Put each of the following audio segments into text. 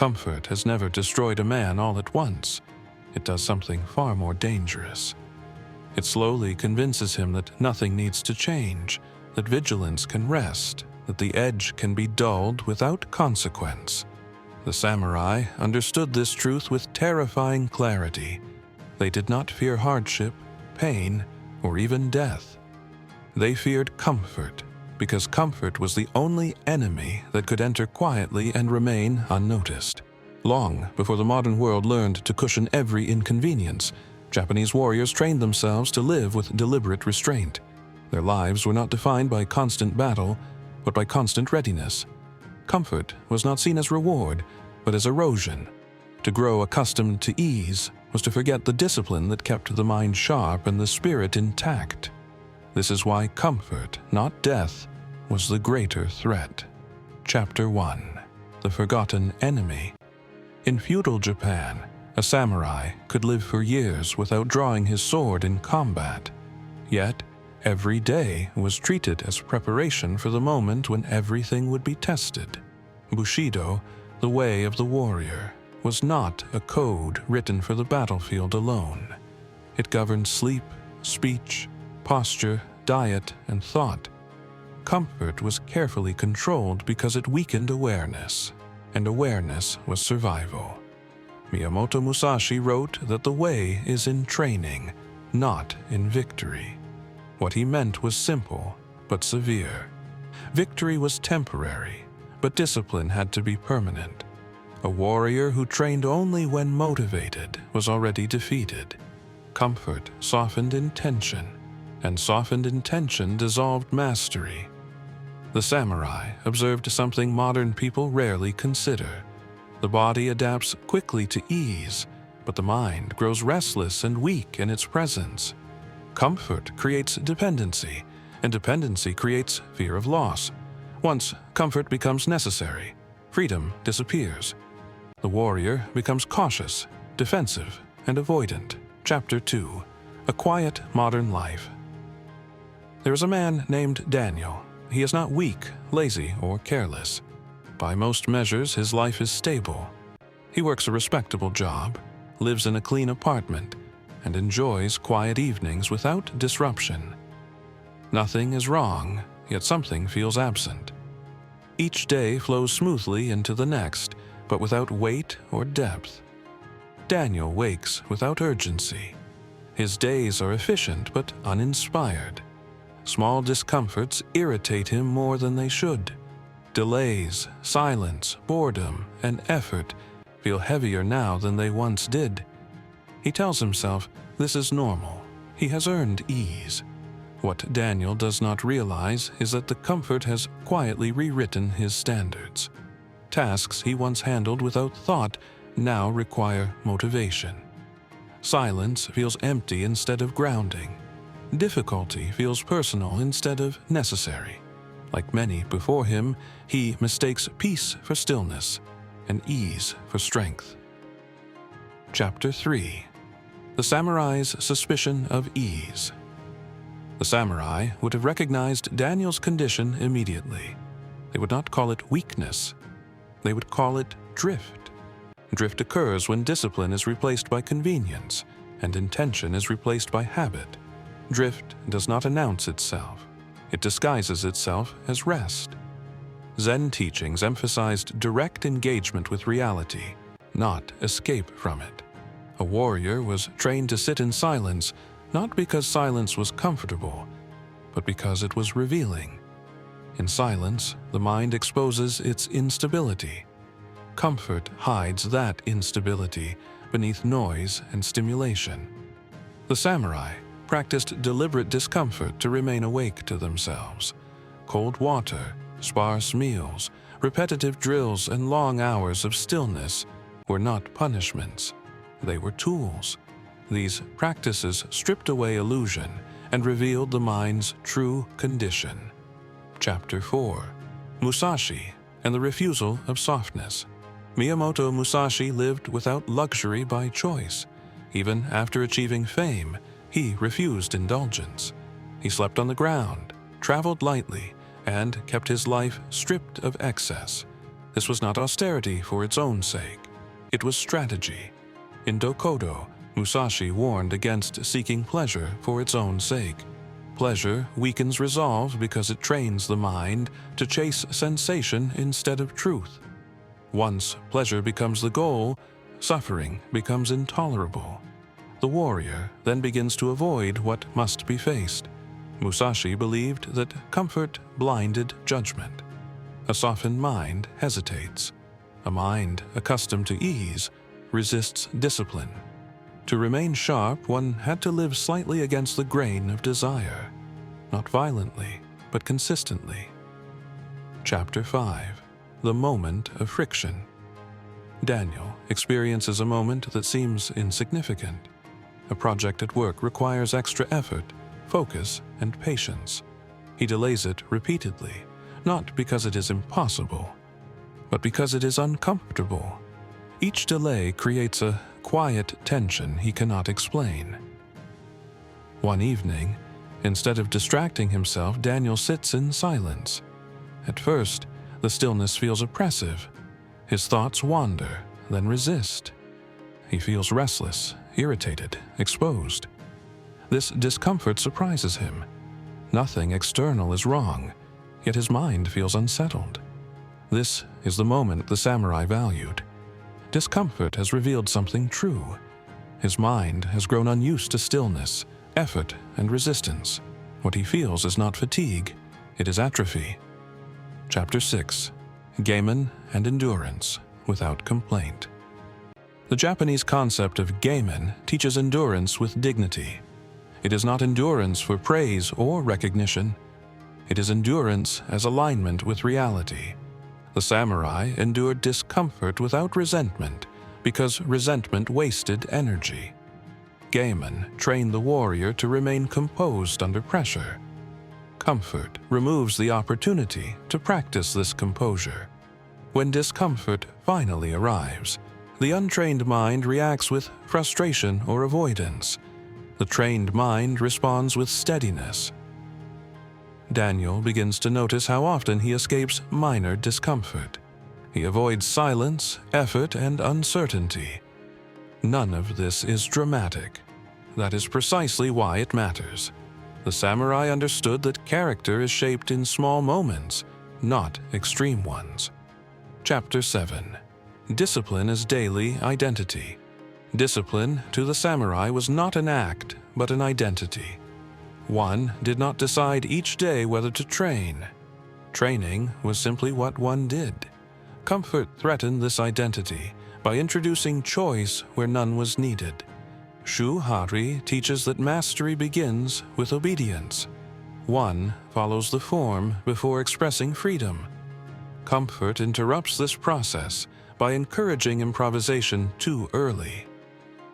Comfort has never destroyed a man all at once. It does something far more dangerous. It slowly convinces him that nothing needs to change, that vigilance can rest, that the edge can be dulled without consequence. The samurai understood this truth with terrifying clarity. They did not fear hardship, pain, or even death. They feared comfort, because comfort was the only enemy that could enter quietly and remain unnoticed. Long before the modern world learned to cushion every inconvenience, Japanese warriors trained themselves to live with deliberate restraint. Their lives were not defined by constant battle, but by constant readiness. Comfort was not seen as reward, but as erosion. To grow accustomed to ease was to forget the discipline that kept the mind sharp and the spirit intact. This is why comfort, not death, was the greater threat. Chapter 1. The Forgotten Enemy. In feudal Japan, a samurai could live for years without drawing his sword in combat. Yet, every day was treated as preparation for the moment when everything would be tested. Bushido, the way of the warrior, was not a code written for the battlefield alone. It governed sleep, speech, posture, diet, and thought. Comfort was carefully controlled because it weakened awareness, and awareness was survival. Miyamoto Musashi wrote that the way is in training, not in victory. What he meant was simple, but severe. Victory was temporary, but discipline had to be permanent. A warrior who trained only when motivated was already defeated. Comfort softened intention, and softened intention dissolved mastery. The samurai observed something modern people rarely consider. The body adapts quickly to ease, but the mind grows restless and weak in its presence. Comfort creates dependency, and dependency creates fear of loss. Once comfort becomes necessary, freedom disappears. The warrior becomes cautious, defensive, and avoidant. Chapter 2. A Quiet Modern Life. There is a man named Daniel. He is not weak, lazy, or careless. By most measures, his life is stable. He works a respectable job, lives in a clean apartment, and enjoys quiet evenings without disruption. Nothing is wrong, yet something feels absent. Each day flows smoothly into the next, but without weight or depth. Daniel wakes without urgency. His days are efficient but uninspired. Small discomforts irritate him more than they should. Delays, silence, boredom, and effort feel heavier now than they once did. He tells himself this is normal. He has earned ease. What Daniel does not realize is that the comfort has quietly rewritten his standards. Tasks he once handled without thought now require motivation. Silence feels empty instead of grounding. Difficulty feels personal instead of necessary. Like many before him, he mistakes peace for stillness and ease for strength. Chapter 3. The Samurai's Suspicion of Ease. The samurai would have recognized Daniel's condition immediately. They would not call it weakness. They would call it drift. Drift occurs when discipline is replaced by convenience and intention is replaced by habit. Drift does not announce itself. It disguises itself as rest. Zen teachings emphasized direct engagement with reality, not escape from it. A warrior was trained to sit in silence, not because silence was comfortable, but because it was revealing. In silence, the mind exposes its instability. Comfort hides that instability beneath noise and stimulation. The samurai practiced deliberate discomfort to remain awake to themselves. Cold water, sparse meals, repetitive drills, and long hours of stillness were not punishments. They were tools. These practices stripped away illusion and revealed the mind's true condition. Chapter 4. Musashi and the Refusal of Softness. Miyamoto Musashi lived without luxury by choice. Even after achieving fame, he refused indulgence. He slept on the ground, traveled lightly, and kept his life stripped of excess. This was not austerity for its own sake. It was strategy. In Dokodo, Musashi warned against seeking pleasure for its own sake. Pleasure weakens resolve because it trains the mind to chase sensation instead of truth. Once pleasure becomes the goal, suffering becomes intolerable. The warrior then begins to avoid what must be faced. Musashi believed that comfort blinded judgment. A softened mind hesitates. A mind accustomed to ease resists discipline. To remain sharp, one had to live slightly against the grain of desire, not violently, but consistently. Chapter 5. The Moment of Friction. Daniel experiences a moment that seems insignificant. A project at work requires extra effort, focus, and patience. He delays it repeatedly, not because it is impossible, but because it is uncomfortable. Each delay creates a quiet tension he cannot explain. One evening, instead of distracting himself, Daniel sits in silence. At first, the stillness feels oppressive. His thoughts wander, then resist. He feels restless, irritated, exposed. This discomfort surprises him. Nothing external is wrong, yet his mind feels unsettled. This is the moment the samurai valued. Discomfort has revealed something true. His mind has grown unused to stillness, effort, and resistance. What he feels is not fatigue, it is atrophy. Chapter 6. Gamen and Endurance Without Complaint. The Japanese concept of gamen teaches endurance with dignity. It is not endurance for praise or recognition. It is endurance as alignment with reality. The samurai endured discomfort without resentment because resentment wasted energy. Gamen trained the warrior to remain composed under pressure. Comfort removes the opportunity to practice this composure. When discomfort finally arrives, the untrained mind reacts with frustration or avoidance. The trained mind responds with steadiness. Daniel begins to notice how often he escapes minor discomfort. He avoids silence, effort, and uncertainty. None of this is dramatic. That is precisely why it matters. The samurai understood that character is shaped in small moments, not extreme ones. Chapter 7. Discipline as Daily Identity. Discipline to the samurai was not an act, but an identity. One did not decide each day whether to train. Training was simply what one did. Comfort threatened this identity by introducing choice where none was needed. Shu-hari teaches that mastery begins with obedience. One follows the form before expressing freedom. Comfort interrupts this process by encouraging improvisation too early.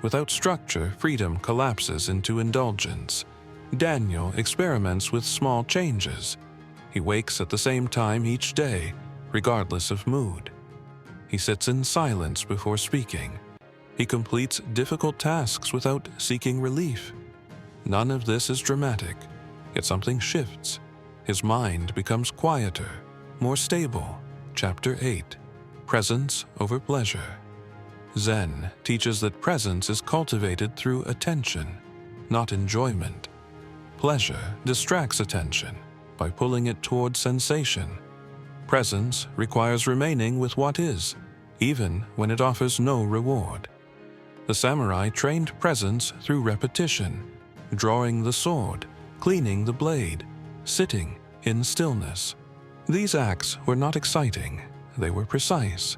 Without structure, freedom collapses into indulgence. Daniel experiments with small changes. He wakes at the same time each day, regardless of mood. He sits in silence before speaking. He completes difficult tasks without seeking relief. None of this is dramatic, yet something shifts. His mind becomes quieter, more stable. Chapter 8. Presence over pleasure. Zen teaches that presence is cultivated through attention, not enjoyment. Pleasure distracts attention by pulling it toward sensation. Presence requires remaining with what is, even when it offers no reward. The samurai trained presence through repetition, drawing the sword, cleaning the blade, sitting in stillness. These acts were not exciting, they were precise.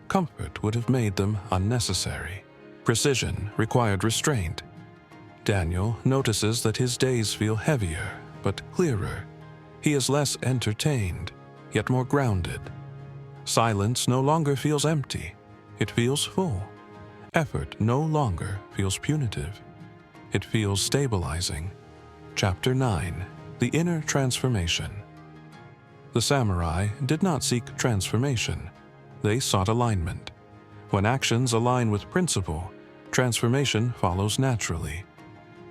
Comfort would have made them unnecessary. Precision required restraint. Daniel notices that his days feel heavier, but clearer. He is less entertained, yet more grounded. Silence no longer feels empty, it feels full. Effort no longer feels punitive, it feels stabilizing. Chapter 9. The Inner Transformation. The samurai did not seek transformation, they sought alignment. When actions align with principle, transformation follows naturally.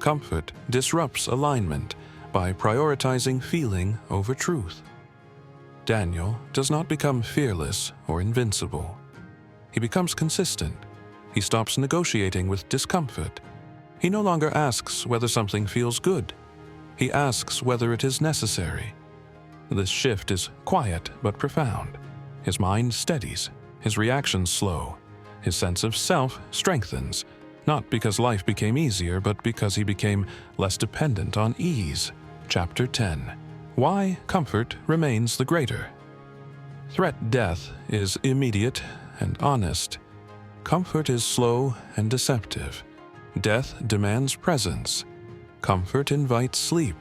Comfort disrupts alignment by prioritizing feeling over truth. Daniel does not become fearless or invincible. He becomes consistent. He stops negotiating with discomfort. He no longer asks whether something feels good. He asks whether it is necessary. This shift is quiet but profound. His mind steadies, his reactions slow, his sense of self strengthens, not because life became easier, but because he became less dependent on ease. Chapter 10. Why comfort remains the greater. Threat death is immediate and honest. Comfort is slow and deceptive. Death demands presence. Comfort invites sleep.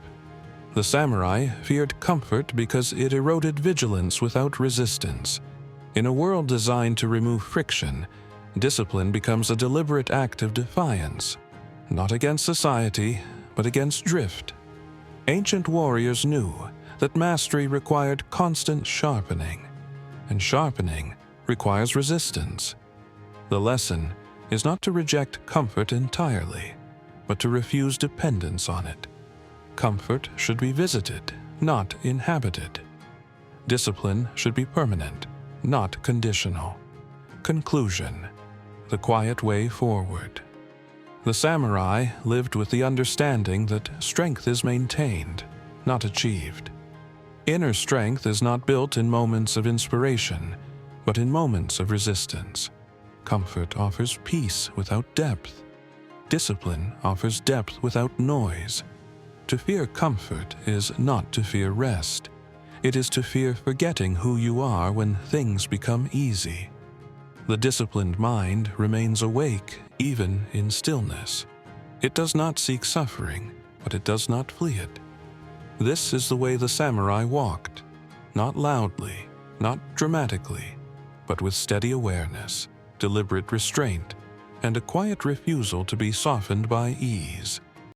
The samurai feared comfort because it eroded vigilance without resistance. In a world designed to remove friction, discipline becomes a deliberate act of defiance, not against society, but against drift. Ancient warriors knew that mastery required constant sharpening, and sharpening requires resistance. The lesson is not to reject comfort entirely, but to refuse dependence on it. Comfort should be visited, not inhabited. Discipline should be permanent, not conditional. Conclusion: the quiet way forward. The samurai lived with the understanding that strength is maintained, not achieved. Inner strength is not built in moments of inspiration, but in moments of resistance. Comfort offers peace without depth. Discipline offers depth without noise. To fear comfort is not to fear rest. It is to fear forgetting who you are when things become easy. The disciplined mind remains awake even in stillness. It does not seek suffering, but it does not flee it. This is the way the samurai walked, not loudly, not dramatically, but with steady awareness, deliberate restraint, and a quiet refusal to be softened by ease.